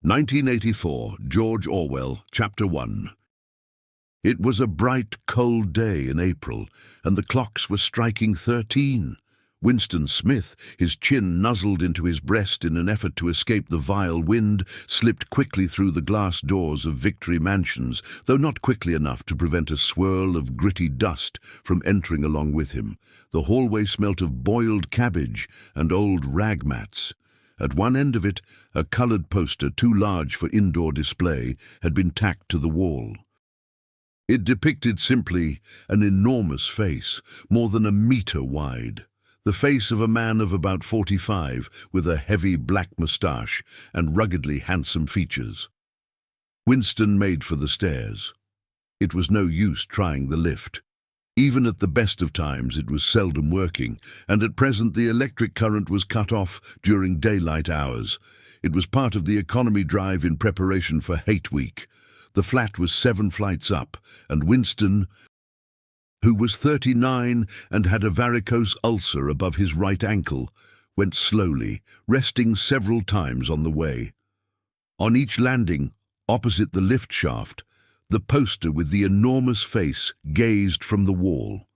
1984, George Orwell, Chapter 1. It was a bright, cold day in April, and the clocks were striking 13. Winston Smith, his chin nuzzled into his breast in an effort to escape the vile wind, slipped quickly through the glass doors of Victory Mansions, though not quickly enough to prevent a swirl of gritty dust from entering along with him. The hallway smelt of boiled cabbage and old rag mats. At one end of it, a coloured poster, too large for indoor display, had been tacked to the wall. It depicted simply an enormous face, more than a metre wide. The face of a man of about 45, with a heavy black moustache and ruggedly handsome features. Winston made for the stairs. It was no use trying the lift. Even at the best of times it was seldom working, and at present the electric current was cut off during daylight hours. It was part of the economy drive in preparation for Hate Week. The flat was 7 flights up, and Winston, who was 39 and had a varicose ulcer above his right ankle, went slowly, resting several times on the way. On each landing, opposite the lift shaft, the poster with the enormous face gazed from the wall.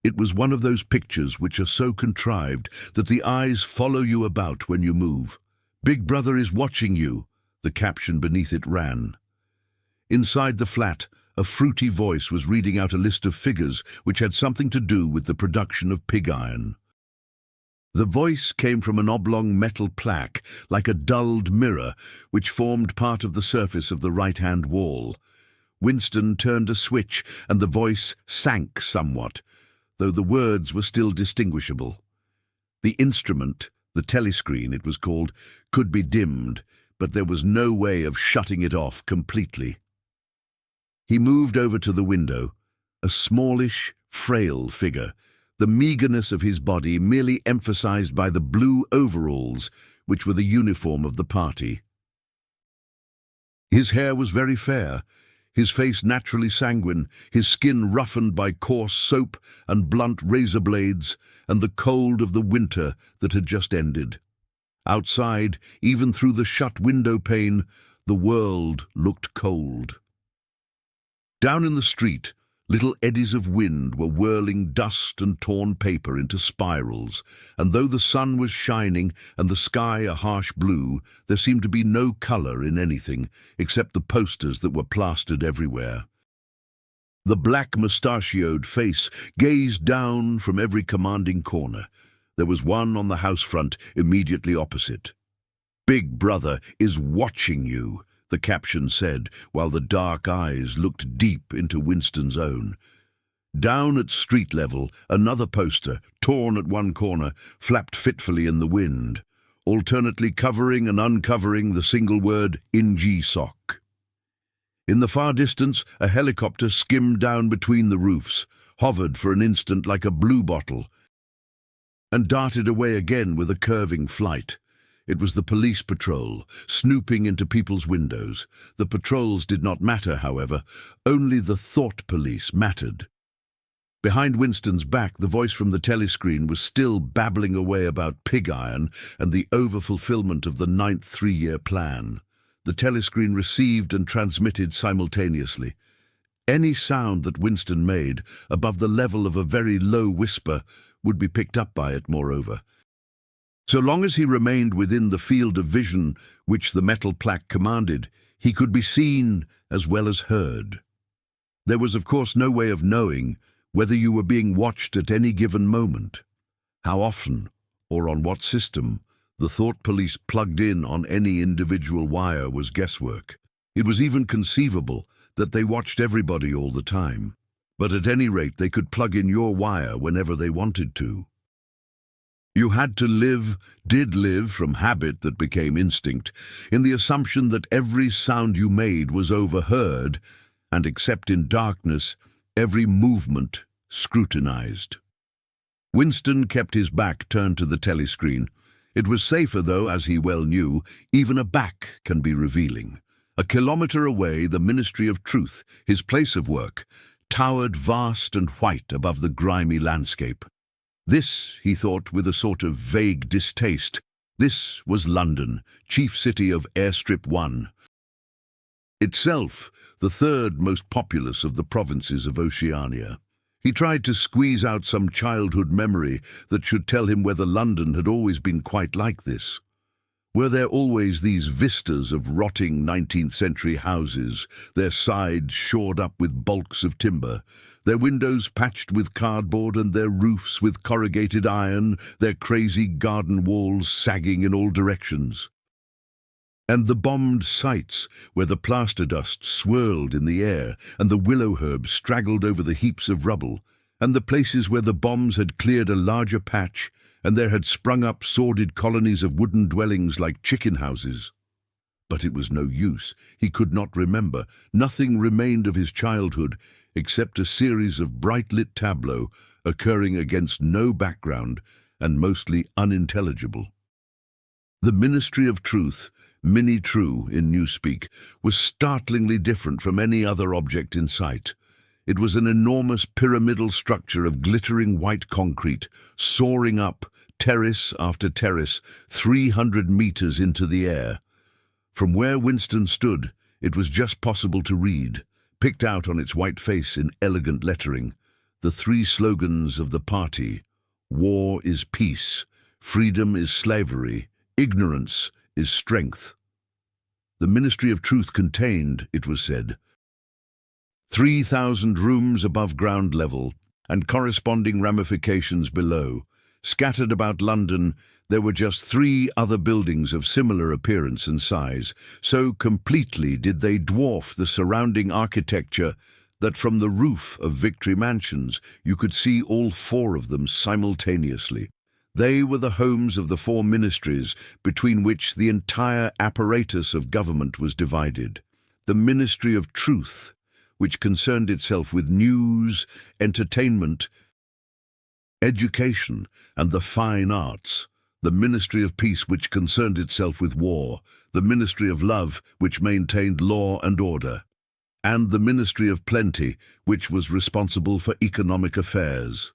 It was one of those pictures which are so contrived that the eyes follow you about when you move. "Big Brother is watching you," the caption beneath it ran. Inside the flat, a fruity voice was reading out a list of figures which had something to do with the production of pig iron. The voice came from an oblong metal plaque, like a dulled mirror, which formed part of the surface of the right-hand wall. Winston turned a switch, and the voice sank somewhat, though the words were still distinguishable. The instrument, the telescreen it was called, could be dimmed, but there was no way of shutting it off completely. He moved over to the window, a smallish, frail figure, the meagreness of his body merely emphasized by the blue overalls, which were the uniform of the party. His hair was very fair, his face naturally sanguine, his skin roughened by coarse soap and blunt razor blades, and the cold of the winter that had just ended. Outside, even through the shut window pane, the world looked cold. Down in the street, little eddies of wind were whirling dust and torn paper into spirals, and though the sun was shining and the sky a harsh blue, there seemed to be no colour in anything except the posters that were plastered everywhere. The black mustachioed face gazed down from every commanding corner. There was one on the house front immediately opposite. "Big Brother is watching you," the caption said, while the dark eyes looked deep into Winston's own. Down at street level, another poster, torn at one corner, flapped fitfully in the wind, alternately covering and uncovering the single word "Ingsoc." In the far distance, a helicopter skimmed down between the roofs, hovered for an instant like a bluebottle, and darted away again with a curving flight. It was the police patrol, snooping into people's windows. The patrols did not matter, however. Only the thought police mattered. Behind Winston's back, the voice from the telescreen was still babbling away about pig iron and the over-fulfillment of the 9th three-year plan. The telescreen received and transmitted simultaneously. Any sound that Winston made, above the level of a very low whisper, would be picked up by it, moreover. So long as he remained within the field of vision which the metal plaque commanded, he could be seen as well as heard. There was, of course, no way of knowing whether you were being watched at any given moment. How often, or on what system, the thought police plugged in on any individual wire was guesswork. It was even conceivable that they watched everybody all the time, but at any rate they could plug in your wire whenever they wanted to. You had to did live from habit that became instinct, in the assumption that every sound you made was overheard, and except in darkness, every movement scrutinized. Winston kept his back turned to the telescreen. It was safer, though, as he well knew. Even a back can be revealing. A kilometre away, the Ministry of Truth, his place of work, towered vast and white above the grimy landscape. This, he thought with a sort of vague distaste, This was London, chief city of Airstrip One, itself the third most populous of the provinces of Oceania. He tried to squeeze out some childhood memory that should tell him whether London had always been quite like this. Were there always these vistas of rotting 19th-century houses, their sides shored up with bulks of timber, their windows patched with cardboard and their roofs with corrugated iron, their crazy garden walls sagging in all directions? And the bombed sites where the plaster dust swirled in the air and the willow herb straggled over the heaps of rubble, and the places where the bombs had cleared a larger patch and there had sprung up sordid colonies of wooden dwellings like chicken houses. But it was no use. He could not remember. Nothing remained of his childhood except a series of bright-lit tableaux occurring against no background and mostly unintelligible. The Ministry of Truth, Mini-True in Newspeak, was startlingly different from any other object in sight. It was an enormous pyramidal structure of glittering white concrete, soaring up, terrace after terrace, 300 meters into the air. From where Winston stood, it was just possible to read, picked out on its white face in elegant lettering, the three slogans of the party: war is peace, freedom is slavery, ignorance is strength. The Ministry of Truth contained, it was said, 3,000 rooms above ground level and corresponding ramifications below. Scattered about London, there were just 3 other buildings of similar appearance and size. So completely did they dwarf the surrounding architecture that from the roof of Victory Mansions you could see all 4 of them simultaneously. They were the homes of the 4 ministries between which the entire apparatus of government was divided. The Ministry of Truth, which concerned itself with news, entertainment, education, and the fine arts. The Ministry of Peace, which concerned itself with war. The Ministry of Love, which maintained law and order. And the Ministry of Plenty, which was responsible for economic affairs.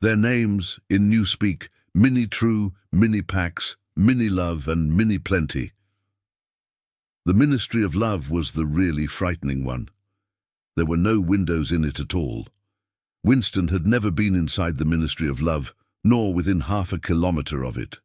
Their names, in Newspeak, Mini-True, Mini-Pax, Mini-Love, and Mini-Plenty. The Ministry of Love was the really frightening one. There were no windows in it at all. Winston had never been inside the Ministry of Love, nor within half a kilometre of it.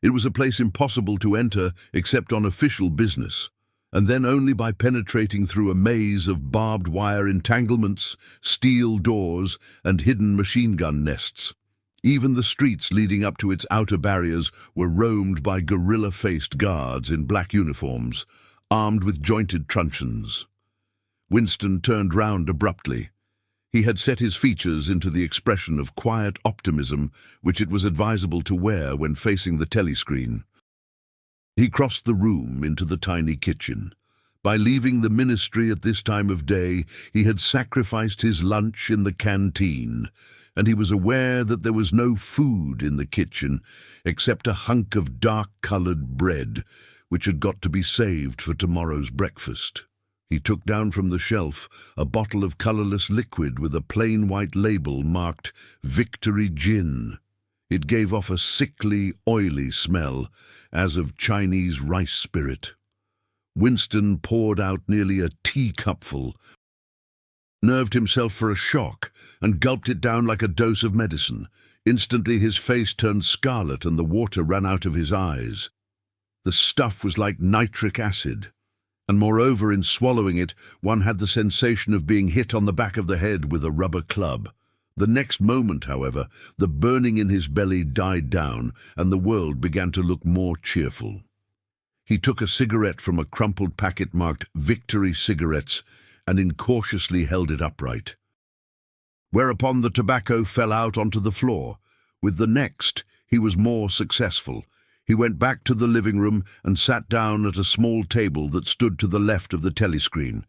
It was a place impossible to enter except on official business, and then only by penetrating through a maze of barbed wire entanglements, steel doors, and hidden machine gun nests. Even the streets leading up to its outer barriers were roamed by gorilla-faced guards in black uniforms, armed with jointed truncheons. Winston turned round abruptly. He had set his features into the expression of quiet optimism which it was advisable to wear when facing the telescreen. He crossed the room into the tiny kitchen. By leaving the ministry at this time of day, he had sacrificed his lunch in the canteen, and he was aware that there was no food in the kitchen except a hunk of dark-coloured bread, which had got to be saved for tomorrow's breakfast. He took down from the shelf a bottle of colourless liquid with a plain white label marked Victory Gin. It gave off a sickly, oily smell, as of Chinese rice spirit. Winston poured out nearly a teacupful, nerved himself for a shock, and gulped it down like a dose of medicine. Instantly his face turned scarlet and the water ran out of his eyes. The stuff was like nitric acid. And moreover, in swallowing it, one had the sensation of being hit on the back of the head with a rubber club. The next moment, however, the burning in his belly died down, and the world began to look more cheerful. He took a cigarette from a crumpled packet marked Victory Cigarettes and incautiously held it upright. Whereupon the tobacco fell out onto the floor. With the next, he was more successful. He went back to the living room and sat down at a small table that stood to the left of the telescreen.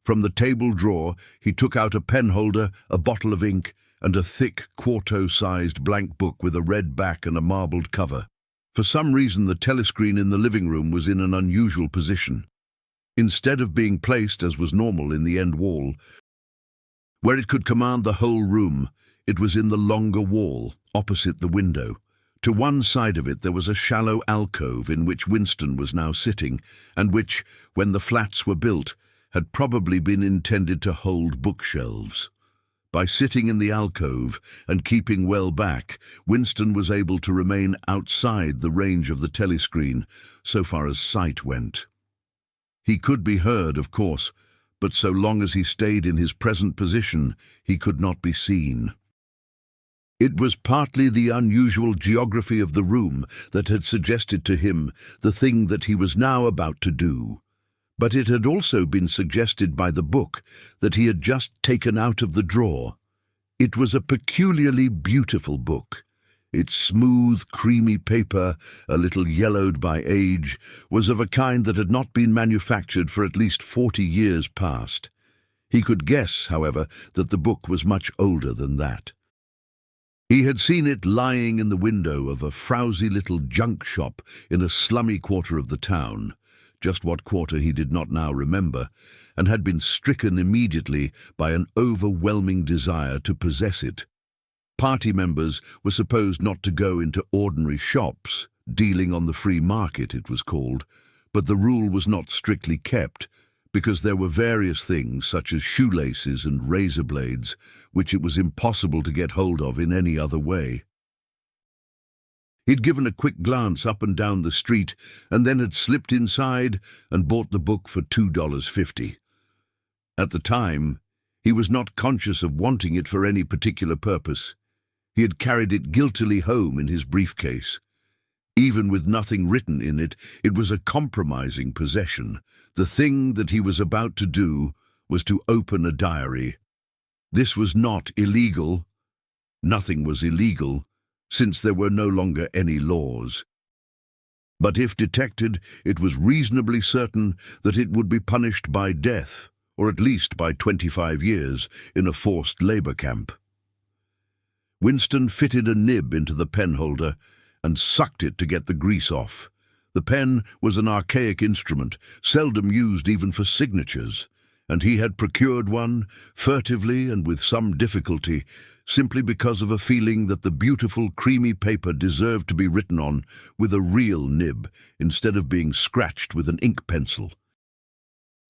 From the table drawer, he took out a pen holder, a bottle of ink, and a thick, quarto-sized blank book with a red back and a marbled cover. For some reason, the telescreen in the living room was in an unusual position. Instead of being placed, as was normal, in the end wall, where it could command the whole room, it was in the longer wall, opposite the window. To one side of it there was a shallow alcove in which Winston was now sitting, and which, when the flats were built, had probably been intended to hold bookshelves. By sitting in the alcove and keeping well back, Winston was able to remain outside the range of the telescreen, so far as sight went. He could be heard, of course, but so long as he stayed in his present position, he could not be seen. It was partly the unusual geography of the room that had suggested to him the thing that he was now about to do. But it had also been suggested by the book that he had just taken out of the drawer. It was a peculiarly beautiful book. Its smooth, creamy paper, a little yellowed by age, was of a kind that had not been manufactured for at least 40 years past. He could guess, however, that the book was much older than that. He had seen it lying in the window of a frowsy little junk shop in a slummy quarter of the town, just what quarter he did not now remember, and had been stricken immediately by an overwhelming desire to possess it. Party members were supposed not to go into ordinary shops, dealing on the free market it was called, but the rule was not strictly kept, because there were various things, such as shoelaces and razor blades, which it was impossible to get hold of in any other way. He'd given a quick glance up and down the street, and then had slipped inside and bought the book for $2.50. At the time, he was not conscious of wanting it for any particular purpose. He had carried it guiltily home in his briefcase. Even with nothing written in it, it was a compromising possession. The thing that he was about to do was to open a diary. This was not illegal. Nothing was illegal, since there were no longer any laws. But if detected, it was reasonably certain that it would be punished by death, or at least by 25 years in a forced labor camp. Winston fitted a nib into the pen holder and sucked it to get the grease off. The pen was an archaic instrument, seldom used even for signatures, and he had procured one, furtively and with some difficulty, simply because of a feeling that the beautiful creamy paper deserved to be written on with a real nib, instead of being scratched with an ink pencil.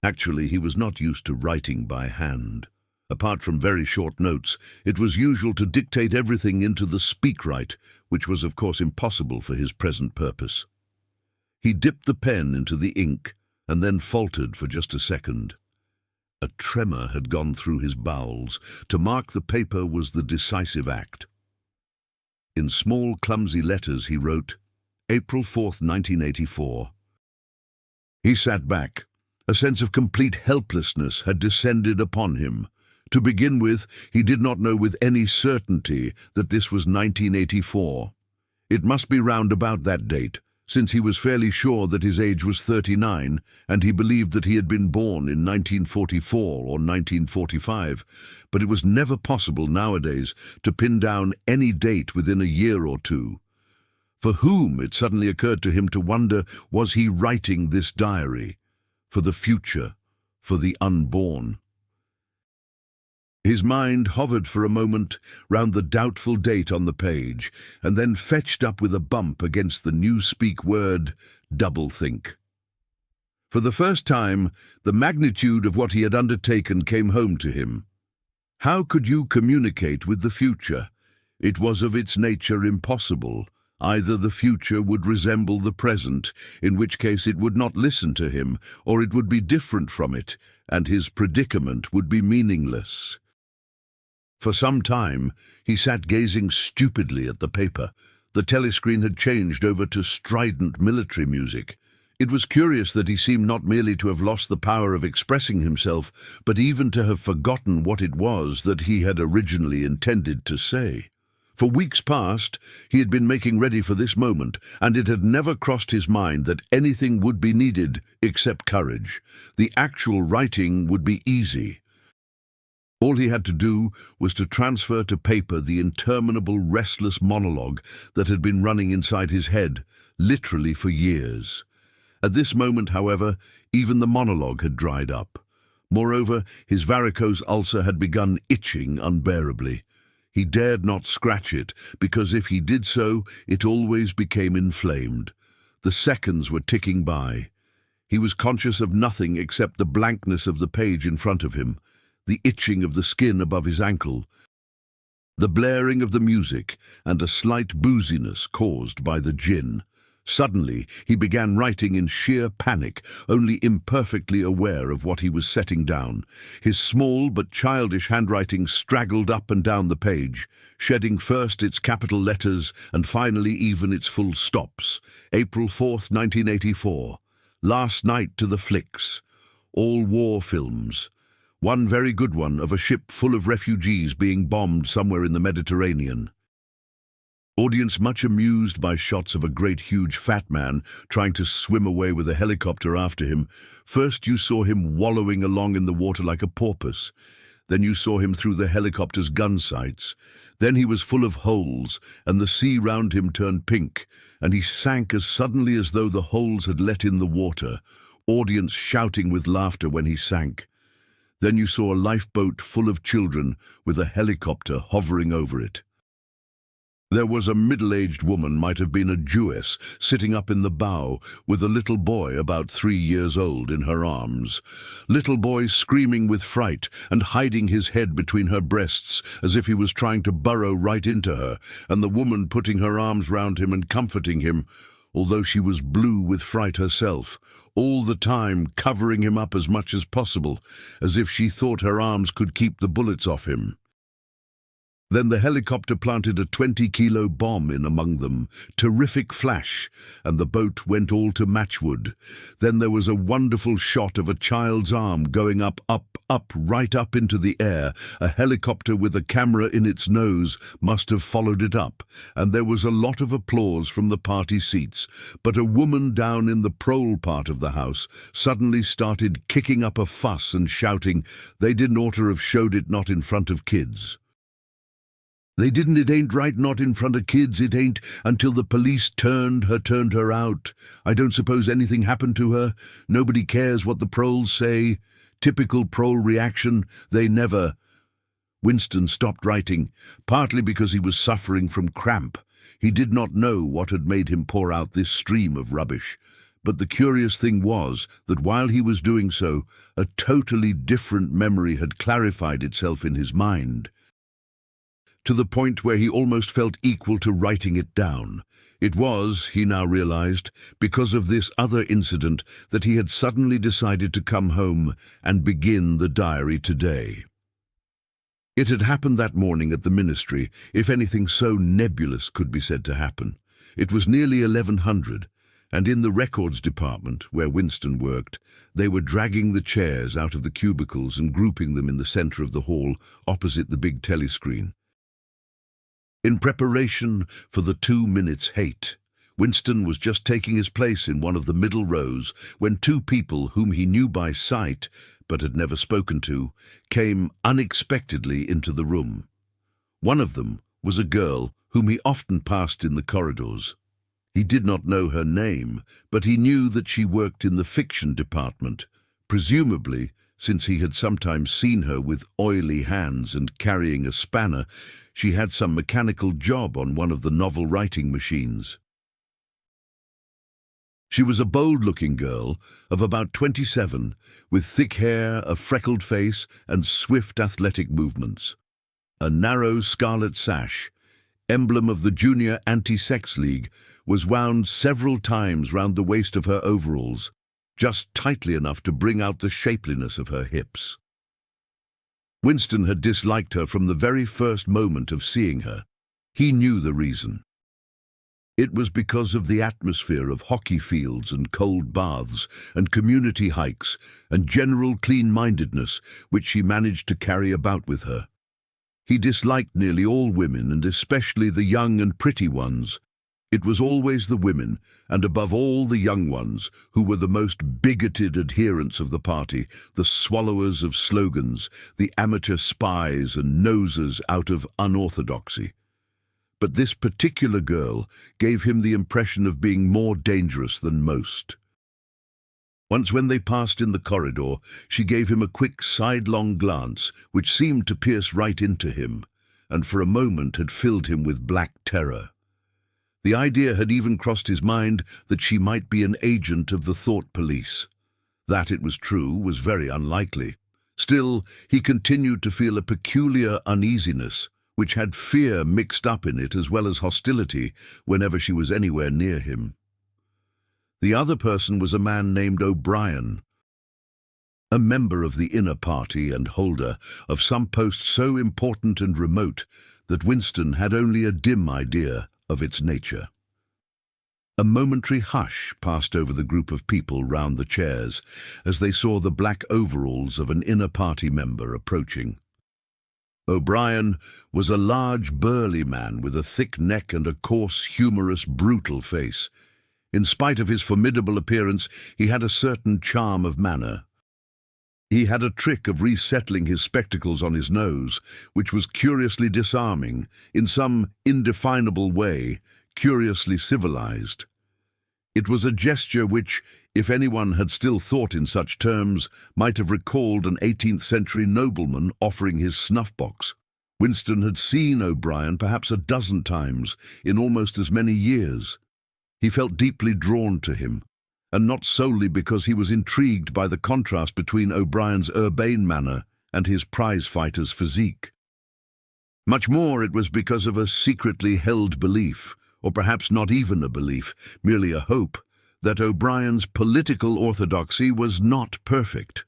Actually, he was not used to writing by hand. Apart from very short notes, it was usual to dictate everything into the speakwrite, which was of course impossible for his present purpose. He dipped the pen into the ink and then faltered for just a second. A tremor had gone through his bowels. To mark the paper was the decisive act. In small, clumsy letters he wrote, April 4th, 1984. He sat back. A sense of complete helplessness had descended upon him. To begin with, he did not know with any certainty that this was 1984. It must be round about that date, since he was fairly sure that his age was 39, and he believed that he had been born in 1944 or 1945, but it was never possible nowadays to pin down any date within a year or two. For whom, it suddenly occurred to him to wonder, was he writing this diary? For the future, for the unborn. His mind hovered for a moment round the doubtful date on the page, and then fetched up with a bump against the newspeak word, doublethink. For the first time, the magnitude of what he had undertaken came home to him. How could you communicate with the future? It was of its nature impossible. Either the future would resemble the present, in which case it would not listen to him, or it would be different from it, and his predicament would be meaningless. For some time, he sat gazing stupidly at the paper. The telescreen had changed over to strident military music. It was curious that he seemed not merely to have lost the power of expressing himself, but even to have forgotten what it was that he had originally intended to say. For weeks past, he had been making ready for this moment, and it had never crossed his mind that anything would be needed except courage. The actual writing would be easy. All he had to do was to transfer to paper the interminable restless monologue that had been running inside his head, literally for years. At this moment, however, even the monologue had dried up. Moreover, his varicose ulcer had begun itching unbearably. He dared not scratch it, because if he did so, it always became inflamed. The seconds were ticking by. He was conscious of nothing except the blankness of the page in front of him, the itching of the skin above his ankle, the blaring of the music, and a slight booziness caused by the gin. Suddenly, he began writing in sheer panic, only imperfectly aware of what he was setting down. His small but childish handwriting straggled up and down the page, shedding first its capital letters and finally even its full stops. April 4th, 1984. Last night to the flicks. All war films. One very good one of a ship full of refugees being bombed somewhere in the Mediterranean. Audience much amused by shots of a great huge fat man trying to swim away with a helicopter after him. First you saw him wallowing along in the water like a porpoise. Then you saw him through the helicopter's gun sights. Then he was full of holes, and the sea round him turned pink, and he sank as suddenly as though the holes had let in the water, audience shouting with laughter when he sank. Then you saw a lifeboat full of children with a helicopter hovering over it. There was a middle-aged woman, might have been a Jewess, sitting up in the bow with a little boy about 3 years old in her arms. Little boy screaming with fright and hiding his head between her breasts as if he was trying to burrow right into her, and the woman putting her arms round him and comforting him, although she was blue with fright herself, all the time covering him up as much as possible, as if she thought her arms could keep the bullets off him. Then the helicopter planted a 20-kilo bomb in among them. Terrific flash, and the boat went all to matchwood. Then there was a wonderful shot of a child's arm going up, right up into the air. A helicopter with a camera in its nose must have followed it up, and there was a lot of applause from the party seats. But a woman down in the prole part of the house suddenly started kicking up a fuss and shouting, "They didn't ought to have showed it not in front of kids. They didn't, it ain't right not in front of kids, it ain't, until the police turned her out. I don't suppose anything happened to her. Nobody cares what the proles say. Typical prole reaction, they never." Winston stopped writing, partly because he was suffering from cramp. He did not know what had made him pour out this stream of rubbish. But the curious thing was that while he was doing so, a totally different memory had clarified itself in his mind, to the point where he almost felt equal to writing it down. It was, he now realized, because of this other incident that he had suddenly decided to come home and begin the diary today. It had happened that morning at the ministry, if anything so nebulous could be said to happen. It was nearly 1100, and in the records department, where Winston worked, they were dragging the chairs out of the cubicles and grouping them in the center of the hall opposite the big telescreen. In preparation for the 2 minutes hate, Winston was just taking his place in one of the middle rows when 2 people whom he knew by sight but had never spoken to came unexpectedly into the room. One of them was a girl whom he often passed in the corridors. He did not know her name, but he knew that she worked in the fiction department, presumably, since he had sometimes seen her with oily hands and carrying a spanner, she had some mechanical job on one of the novel-writing machines. She was a bold-looking girl of about 27, with thick hair, a freckled face, and swift athletic movements. A narrow scarlet sash, emblem of the Junior Anti-Sex League, was wound several times round the waist of her overalls, just tightly enough to bring out the shapeliness of her hips. Winston had disliked her from the very first moment of seeing her. He knew the reason. It was because of the atmosphere of hockey fields and cold baths and community hikes and general clean-mindedness which she managed to carry about with her. He disliked nearly all women, and especially the young and pretty ones. It was always the women, and above all the young ones, who were the most bigoted adherents of the party, the swallowers of slogans, the amateur spies and nosers out of unorthodoxy. But this particular girl gave him the impression of being more dangerous than most. Once when they passed in the corridor, she gave him a quick sidelong glance which seemed to pierce right into him, and for a moment had filled him with black terror. The idea had even crossed his mind that she might be an agent of the thought police. That it was true was very unlikely. Still, he continued to feel a peculiar uneasiness, which had fear mixed up in it as well as hostility whenever she was anywhere near him. The other person was a man named O'Brien, a member of the inner party and holder of some post so important and remote that Winston had only a dim idea of its nature. A momentary hush passed over the group of people round the chairs as they saw the black overalls of an inner party member approaching. O'Brien was a large, burly man with a thick neck and a coarse, humorous, brutal face. In spite of his formidable appearance, he had a certain charm of manner. He had a trick of resettling his spectacles on his nose, which was curiously disarming, in some indefinable way, curiously civilized. It was a gesture which, if anyone had still thought in such terms, might have recalled an 18th-century nobleman offering his snuff-box. Winston had seen O'Brien perhaps a dozen times in almost as many years. He felt deeply drawn to him, and not solely because he was intrigued by the contrast between O'Brien's urbane manner and his prize-fighter's physique. Much more it was because of a secretly held belief, or perhaps not even a belief, merely a hope, that O'Brien's political orthodoxy was not perfect.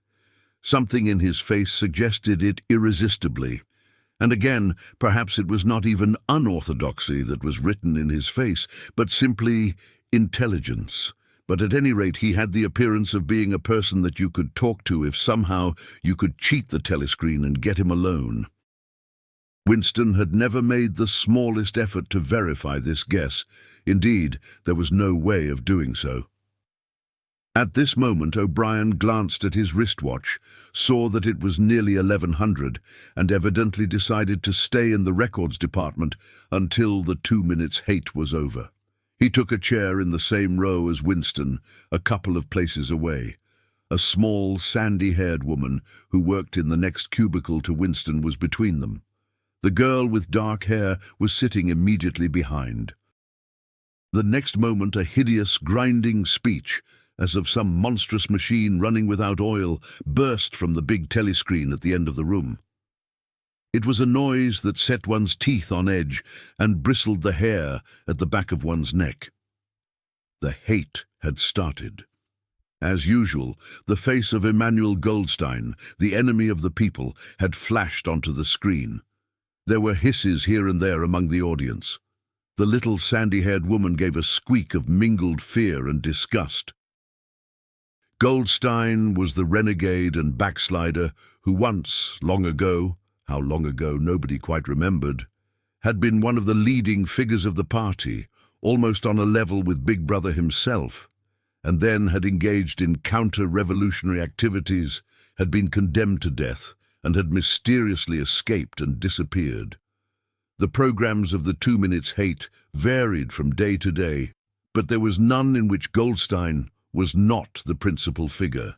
Something in his face suggested it irresistibly, and again, perhaps it was not even unorthodoxy that was written in his face, but simply intelligence. But at any rate, he had the appearance of being a person that you could talk to if somehow you could cheat the telescreen and get him alone. Winston had never made the smallest effort to verify this guess. Indeed, there was no way of doing so. At this moment, O'Brien glanced at his wristwatch, saw that it was nearly 1100, and evidently decided to stay in the records department until the 2 minutes hate was over. He took a chair in the same row as Winston, a couple of places away. A small, sandy-haired woman who worked in the next cubicle to Winston was between them. The girl with dark hair was sitting immediately behind. The next moment, a hideous, grinding speech, as of some monstrous machine running without oil, burst from the big telescreen at the end of the room. It was a noise that set one's teeth on edge and bristled the hair at the back of one's neck. The hate had started. As usual, the face of Emmanuel Goldstein, the enemy of the people, had flashed onto the screen. There were hisses here and there among the audience. The little sandy-haired woman gave a squeak of mingled fear and disgust. Goldstein was the renegade and backslider who once, long ago, how long ago nobody quite remembered, had been one of the leading figures of the party, almost on a level with Big Brother himself, and then had engaged in counter-revolutionary activities, had been condemned to death, and had mysteriously escaped and disappeared. The programs of the 2 minutes hate varied from day to day, but there was none in which Goldstein was not the principal figure.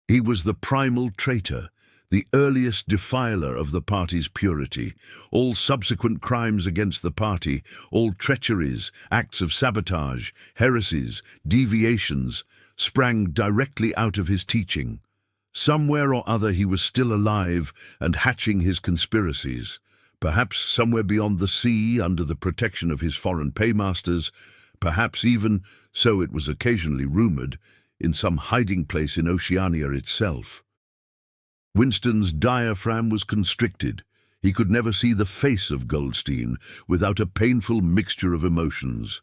He was the primal traitor, the earliest defiler of the party's purity. All subsequent crimes against the party, all treacheries, acts of sabotage, heresies, deviations, sprang directly out of his teaching. Somewhere or other he was still alive and hatching his conspiracies, perhaps somewhere beyond the sea under the protection of his foreign paymasters, perhaps even, so it was occasionally rumored, in some hiding place in Oceania itself. Winston's diaphragm was constricted. He could never see the face of Goldstein without a painful mixture of emotions.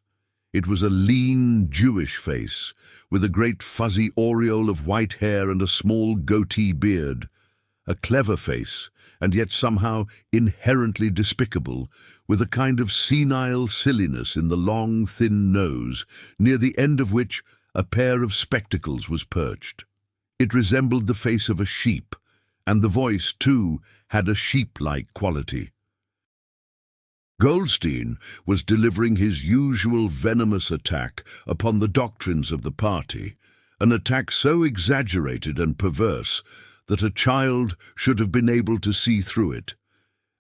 It was a lean, Jewish face, with a great fuzzy aureole of white hair and a small goatee beard. A clever face, and yet somehow inherently despicable, with a kind of senile silliness in the long, thin nose, near the end of which a pair of spectacles was perched. It resembled the face of a sheep, and the voice, too, had a sheep-like quality. Goldstein was delivering his usual venomous attack upon the doctrines of the party, an attack so exaggerated and perverse that a child should have been able to see through it.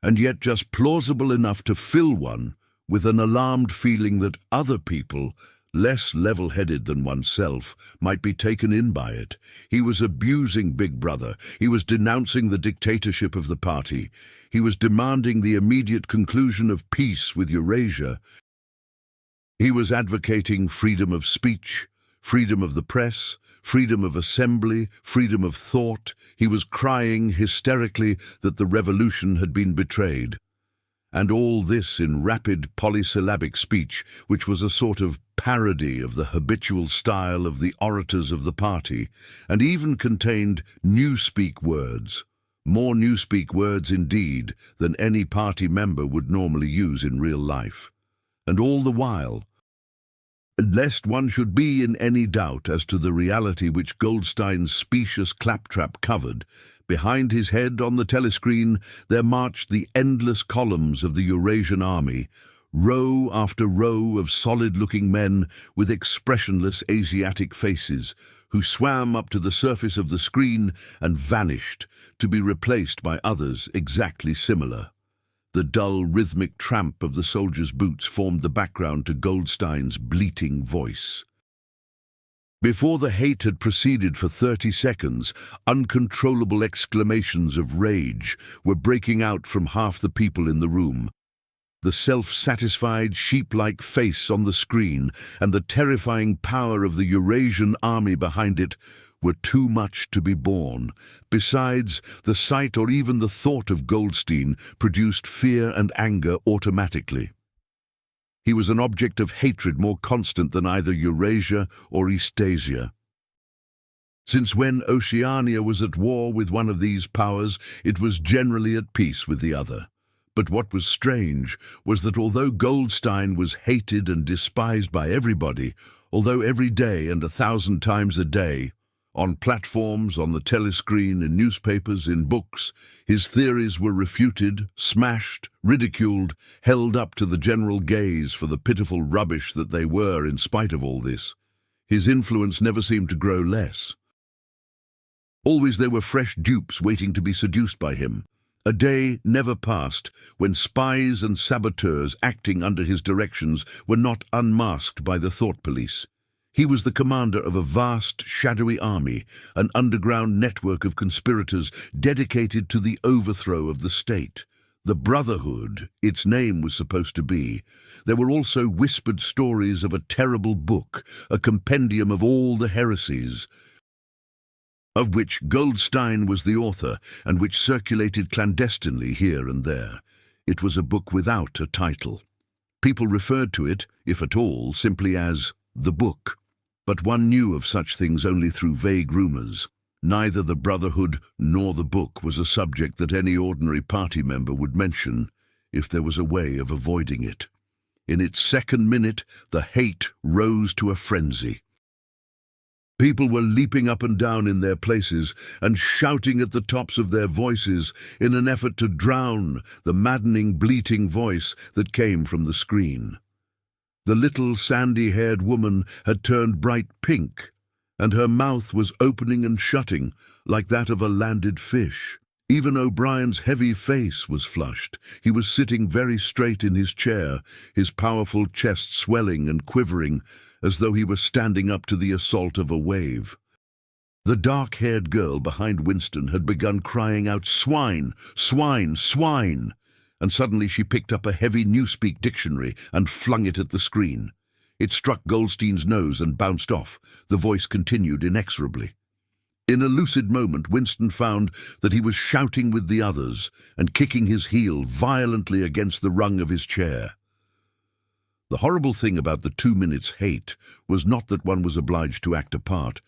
and yet just plausible enough to fill one with an alarmed feeling that other people, less level-headed than oneself, might be taken in by it. He was abusing Big Brother. He was denouncing the dictatorship of the party. He was demanding the immediate conclusion of peace with Eurasia. He was advocating freedom of speech, freedom of the press, freedom of assembly, freedom of thought. He was crying hysterically that the revolution had been betrayed. And all this in rapid polysyllabic speech, which was a sort of parody of the habitual style of the orators of the party, and even contained newspeak words, more newspeak words indeed than any party member would normally use in real life. And all the while, lest one should be in any doubt as to the reality which Goldstein's specious claptrap covered, behind his head on the telescreen there marched the endless columns of the Eurasian army, row after row of solid-looking men with expressionless Asiatic faces, who swam up to the surface of the screen and vanished, to be replaced by others exactly similar. The dull, rhythmic tramp of the soldiers' boots formed the background to Goldstein's bleating voice. Before the hate had proceeded for 30 seconds, uncontrollable exclamations of rage were breaking out from half the people in the room. The self-satisfied, sheep-like face on the screen and the terrifying power of the Eurasian army behind it were too much to be borne. Besides, the sight or even the thought of Goldstein produced fear and anger automatically. He was an object of hatred more constant than either Eurasia or Eastasia. Since when Oceania was at war with one of these powers, it was generally at peace with the other. But what was strange was that although Goldstein was hated and despised by everybody, although every day and 1,000 times a day, on platforms, on the telescreen, in newspapers, in books, his theories were refuted, smashed, ridiculed, held up to the general gaze for the pitiful rubbish that they were in spite of all this. His influence never seemed to grow less. Always there were fresh dupes waiting to be seduced by him. A day never passed when spies and saboteurs acting under his directions were not unmasked by the thought police. He was the commander of a vast, shadowy army, an underground network of conspirators dedicated to the overthrow of the state. The Brotherhood, its name was supposed to be. There were also whispered stories of a terrible book, a compendium of all the heresies, of which Goldstein was the author and which circulated clandestinely here and there. It was a book without a title. People referred to it, if at all, simply as the book. But one knew of such things only through vague rumors. Neither the Brotherhood nor the book was a subject that any ordinary party member would mention if there was a way of avoiding it. In its second minute, the hate rose to a frenzy. People were leaping up and down in their places and shouting at the tops of their voices in an effort to drown the maddening, bleating voice that came from the screen. The little sandy-haired woman had turned bright pink, and her mouth was opening and shutting like that of a landed fish. Even O'Brien's heavy face was flushed. He was sitting very straight in his chair, his powerful chest swelling and quivering, as though he were standing up to the assault of a wave. The dark-haired girl behind Winston had begun crying out, "Swine! Swine! Swine!" And suddenly she picked up a heavy Newspeak dictionary and flung it at the screen. It struck Goldstein's nose and bounced off. The voice continued inexorably. In a lucid moment, Winston found that he was shouting with the others and kicking his heel violently against the rung of his chair. The horrible thing about the 2 minutes' hate was not that one was obliged to act a part,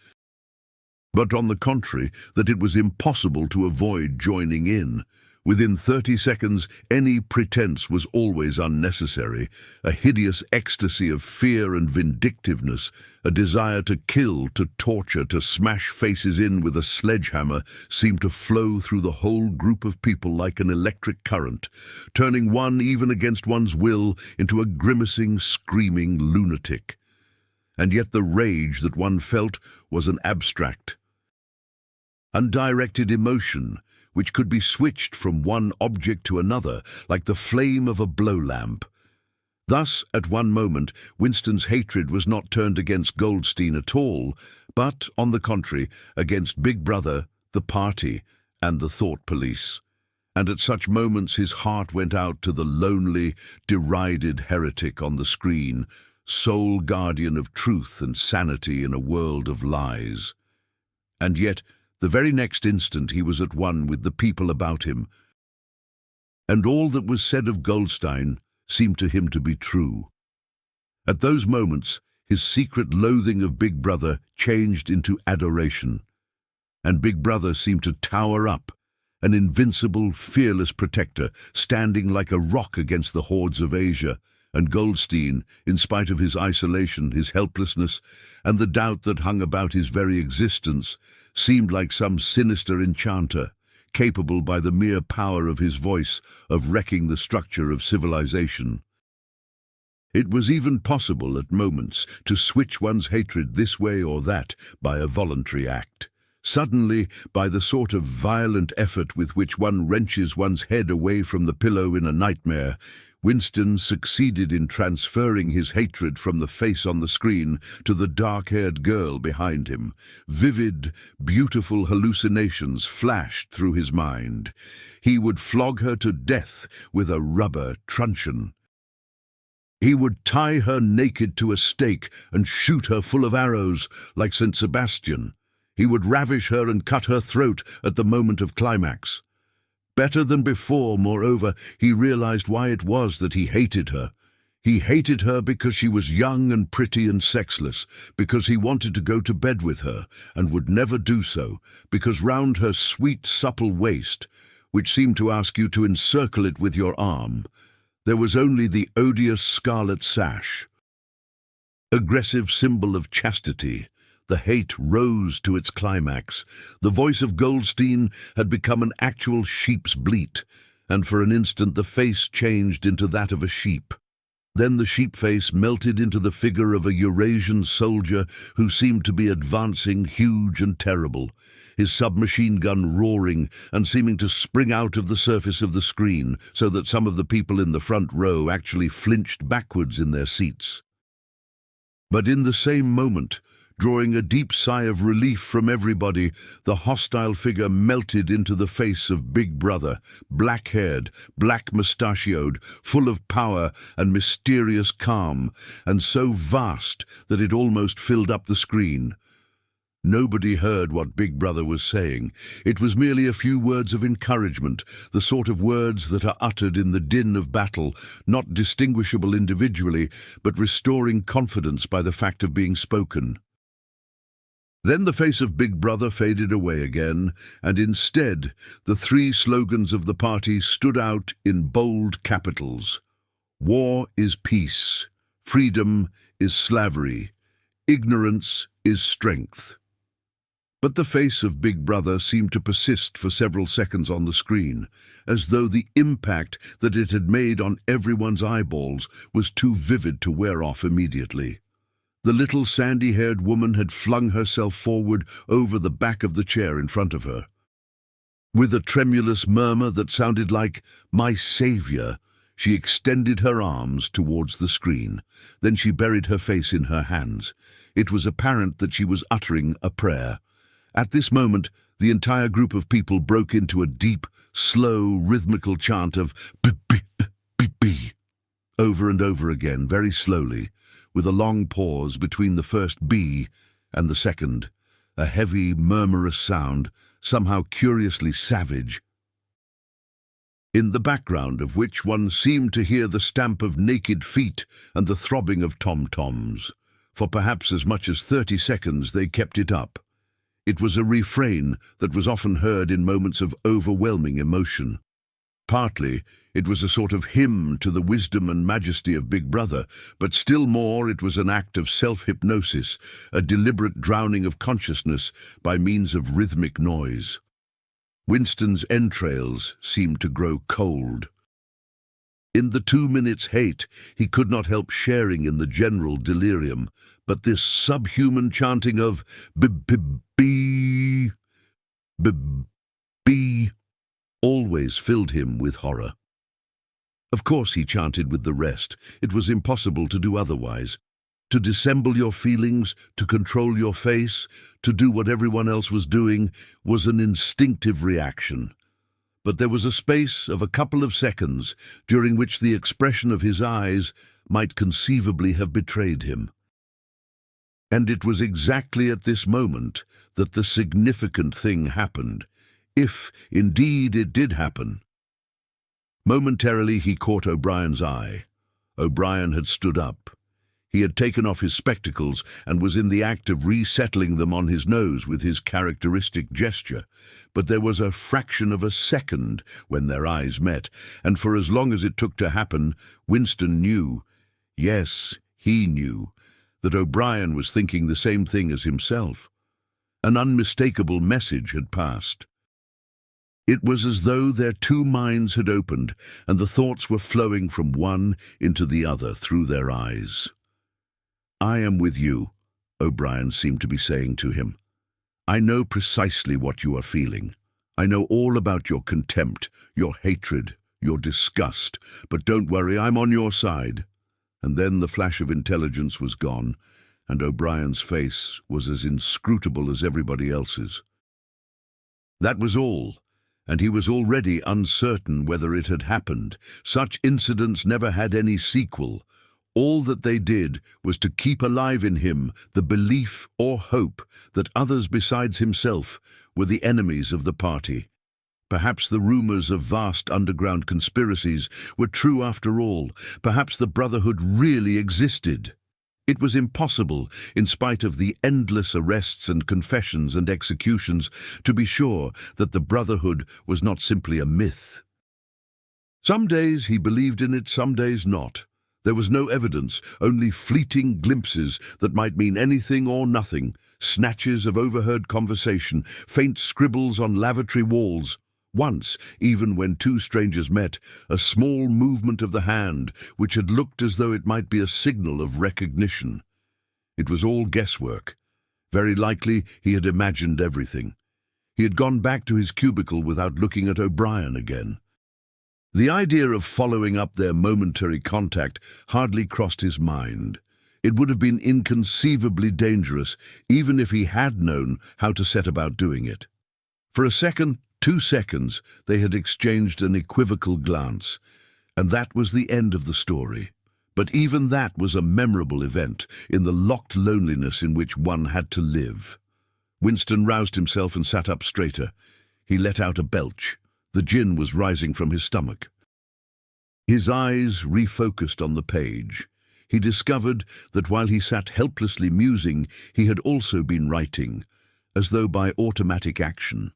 but on the contrary, that it was impossible to avoid joining in. Within 30 seconds, any pretense was always unnecessary. A hideous ecstasy of fear and vindictiveness, a desire to kill, to torture, to smash faces in with a sledgehammer seemed to flow through the whole group of people like an electric current, turning one, even against one's will, into a grimacing, screaming lunatic. And yet the rage that one felt was an abstract, undirected emotion, which could be switched from one object to another like the flame of a blow lamp. Thus, at one moment, Winston's hatred was not turned against Goldstein at all, but, on the contrary, against Big Brother, the party, and the thought police. And at such moments his heart went out to the lonely, derided heretic on the screen, sole guardian of truth and sanity in a world of lies. And yet, the very next instant he was at one with the people about him, and all that was said of Goldstein seemed to him to be true. At those moments, his secret loathing of Big Brother changed into adoration, and Big Brother seemed to tower up, an invincible, fearless protector, standing like a rock against the hordes of Asia, and Goldstein, in spite of his isolation, his helplessness, and the doubt that hung about his very existence, seemed like some sinister enchanter, capable by the mere power of his voice of wrecking the structure of civilization. It was even possible at moments to switch one's hatred this way or that by a voluntary act. Suddenly, by the sort of violent effort with which one wrenches one's head away from the pillow in a nightmare, Winston succeeded in transferring his hatred from the face on the screen to the dark-haired girl behind him. Vivid, beautiful hallucinations flashed through his mind. He would flog her to death with a rubber truncheon. He would tie her naked to a stake and shoot her full of arrows like St. Sebastian. He would ravish her and cut her throat at the moment of climax. Better than before, moreover, he realized why it was that he hated her. He hated her because she was young and pretty and sexless, because he wanted to go to bed with her and would never do so, because round her sweet, supple waist, which seemed to ask you to encircle it with your arm, there was only the odious scarlet sash. Aggressive symbol of chastity, the hate rose to its climax. The voice of Goldstein had become an actual sheep's bleat, and for an instant the face changed into that of a sheep. Then the sheep face melted into the figure of a Eurasian soldier who seemed to be advancing, huge and terrible, his submachine gun roaring and seeming to spring out of the surface of the screen, so that some of the people in the front row actually flinched backwards in their seats. But in the same moment, drawing a deep sigh of relief from everybody, the hostile figure melted into the face of Big Brother, black-haired, black-mustachioed, full of power and mysterious calm, and so vast that it almost filled up the screen. Nobody heard what Big Brother was saying. It was merely a few words of encouragement, the sort of words that are uttered in the din of battle, not distinguishable individually, but restoring confidence by the fact of being spoken. Then the face of Big Brother faded away again, and instead the three slogans of the party stood out in bold capitals. War is peace, freedom is slavery, ignorance is strength. But the face of Big Brother seemed to persist for several seconds on the screen, as though the impact that it had made on everyone's eyeballs was too vivid to wear off immediately. The little sandy-haired woman had flung herself forward over the back of the chair in front of her. With a tremulous murmur that sounded like, "My Saviour," she extended her arms towards the screen. Then she buried her face in her hands. It was apparent that she was uttering a prayer. At this moment, the entire group of people broke into a deep, slow, rhythmical chant of "B-B-B-B," over and over again, very slowly, with a long pause between the first B and the second, a heavy, murmurous sound, somehow curiously savage, in the background of which one seemed to hear the stamp of naked feet and the throbbing of tom-toms. For perhaps as much as 30 seconds they kept it up. It was a refrain that was often heard in moments of overwhelming emotion. Partly, it was a sort of hymn to the wisdom and majesty of Big Brother, but still more it was an act of self-hypnosis, a deliberate drowning of consciousness by means of rhythmic noise. Winston's entrails seemed to grow cold. In the 2 minutes' hate, he could not help sharing in the general delirium, but this subhuman chanting of "B-B-B, B-B," always filled him with horror. Of course he chanted with the rest. It was impossible to do otherwise. To dissemble your feelings, to control your face, to do what everyone else was doing, was an instinctive reaction. But there was a space of a couple of seconds during which the expression of his eyes might conceivably have betrayed him. And it was exactly at this moment that the significant thing happened, if indeed it did happen. Momentarily he caught O'Brien's eye. O'Brien had stood up. He had taken off his spectacles and was in the act of resettling them on his nose with his characteristic gesture. But there was a fraction of a second when their eyes met, and for as long as it took to happen, Winston knew, yes, he knew, that O'Brien was thinking the same thing as himself. An unmistakable message had passed. It was as though their two minds had opened, and the thoughts were flowing from one into the other through their eyes. "I am with you," O'Brien seemed to be saying to him. "I know precisely what you are feeling. I know all about your contempt, your hatred, your disgust, but don't worry, I'm on your side." And then the flash of intelligence was gone, and O'Brien's face was as inscrutable as everybody else's. That was all, and he was already uncertain whether it had happened. Such incidents never had any sequel. All that they did was to keep alive in him the belief or hope that others besides himself were the enemies of the party. Perhaps the rumors of vast underground conspiracies were true after all. Perhaps the Brotherhood really existed. It was impossible, in spite of the endless arrests and confessions and executions, to be sure that the Brotherhood was not simply a myth. Some days he believed in it, some days not. There was no evidence, only fleeting glimpses that might mean anything or nothing, snatches of overheard conversation, faint scribbles on lavatory walls. Once, even when two strangers met, a small movement of the hand, which had looked as though it might be a signal of recognition. It was all guesswork. Very likely he had imagined everything. He had gone back to his cubicle without looking at O'Brien again. The idea of following up their momentary contact hardly crossed his mind. It would have been inconceivably dangerous, even if he had known how to set about doing it. For a second, 2 seconds, they had exchanged an equivocal glance, and that was the end of the story. But even that was a memorable event in the locked loneliness in which one had to live. Winston roused himself and sat up straighter. He let out a belch. The gin was rising from his stomach. His eyes refocused on the page. He discovered that while he sat helplessly musing, he had also been writing, as though by automatic action.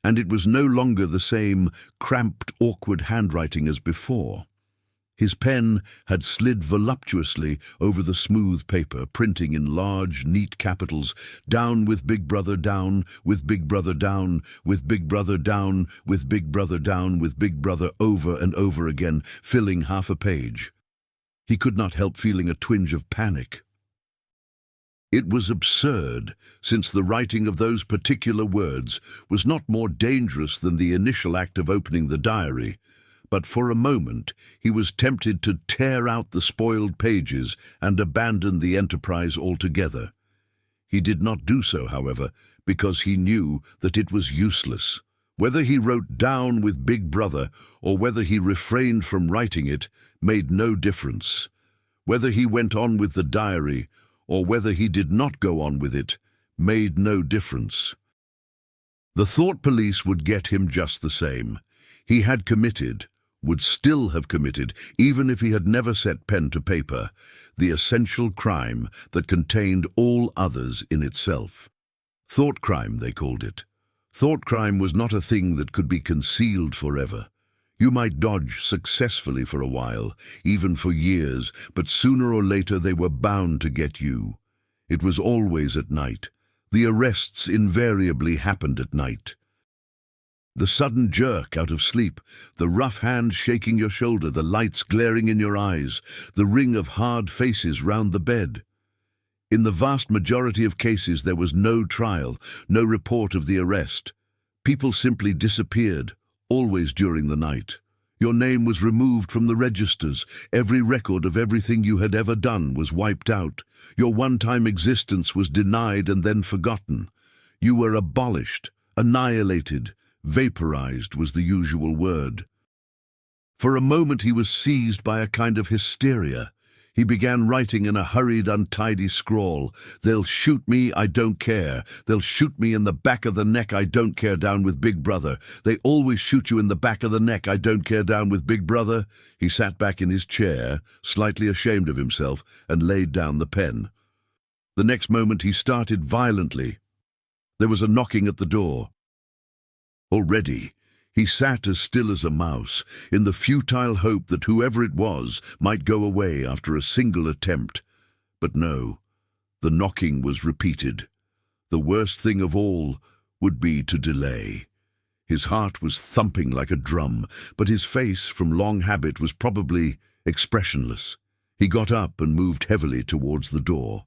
And it was no longer the same cramped, awkward handwriting as before. His pen had slid voluptuously over the smooth paper, printing in large, neat capitals, "Down with Big Brother, down, with Big Brother, down, with Big Brother, down, with Big Brother, down, with Big Brother," over and over again, filling half a page. He could not help feeling a twinge of panic. It was absurd, since the writing of those particular words was not more dangerous than the initial act of opening the diary. But for a moment he was tempted to tear out the spoiled pages and abandon the enterprise altogether. He did not do so, however, because he knew that it was useless. Whether he wrote "Down with Big Brother" or whether he refrained from writing it made no difference. Whether he went on with the diary or whether he did not go on with it made no difference. The thought police would get him just the same. He had committed, would still have committed, even if he had never set pen to paper, the essential crime that contained all others in itself. Thought crime, they called it. Thought crime was not a thing that could be concealed forever. You might dodge successfully for a while, even for years, but sooner or later they were bound to get you. It was always at night. The arrests invariably happened at night. The sudden jerk out of sleep, the rough hand shaking your shoulder, the lights glaring in your eyes, the ring of hard faces round the bed. In the vast majority of cases there was no trial, no report of the arrest. People simply disappeared, always during the night. Your name was removed from the registers. Every record of everything you had ever done was wiped out. Your one-time existence was denied and then forgotten. You were abolished, annihilated, vaporized was the usual word. For a moment he was seized by a kind of hysteria. He began writing in a hurried, untidy scrawl. "They'll shoot me, I don't care. They'll shoot me in the back of the neck, I don't care, down with Big Brother. They always shoot you in the back of the neck, I don't care, down with Big Brother." He sat back in his chair, slightly ashamed of himself, and laid down the pen. The next moment he started violently. There was a knocking at the door. Already, he sat as still as a mouse, in the futile hope that whoever it was might go away after a single attempt. But no, the knocking was repeated. The worst thing of all would be to delay. His heart was thumping like a drum, but his face, from long habit, was probably expressionless. He got up and moved heavily towards the door.